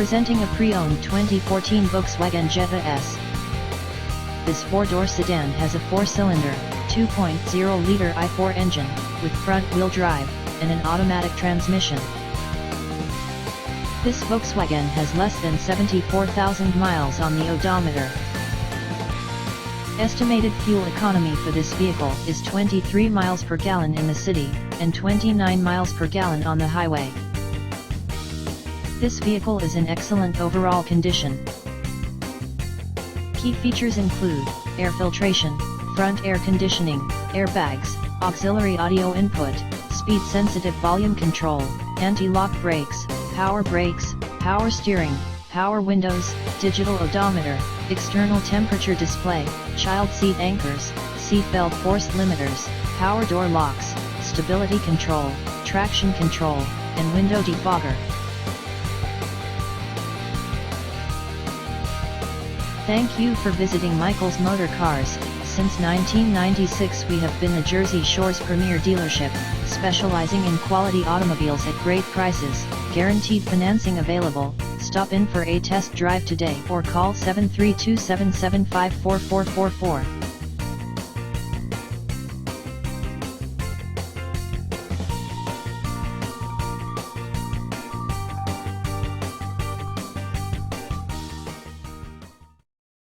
Presenting a pre-owned 2014 Volkswagen Jetta S. This four-door sedan has a four-cylinder, 2.0-liter i4 engine, with front-wheel drive, and an automatic transmission. This Volkswagen has less than 74,000 miles on the odometer. Estimated fuel economy for this vehicle is 23 miles per gallon in the city, and 29 miles per gallon on the highway. This vehicle is in excellent overall condition. Key features include air filtration, front air conditioning, airbags, auxiliary audio input, speed-sensitive volume control, anti-lock brakes, power brakes, power steering, power windows, digital odometer, external temperature display, child seat anchors, seat belt force limiters, power door locks, stability control, traction control, and window defogger. Thank you for visiting Michael's Motorcars. Since 1996 we have been the Jersey Shore's premier dealership, specializing in quality automobiles at great prices, guaranteed financing available. Stop in for a test drive today or call 732-775-4444.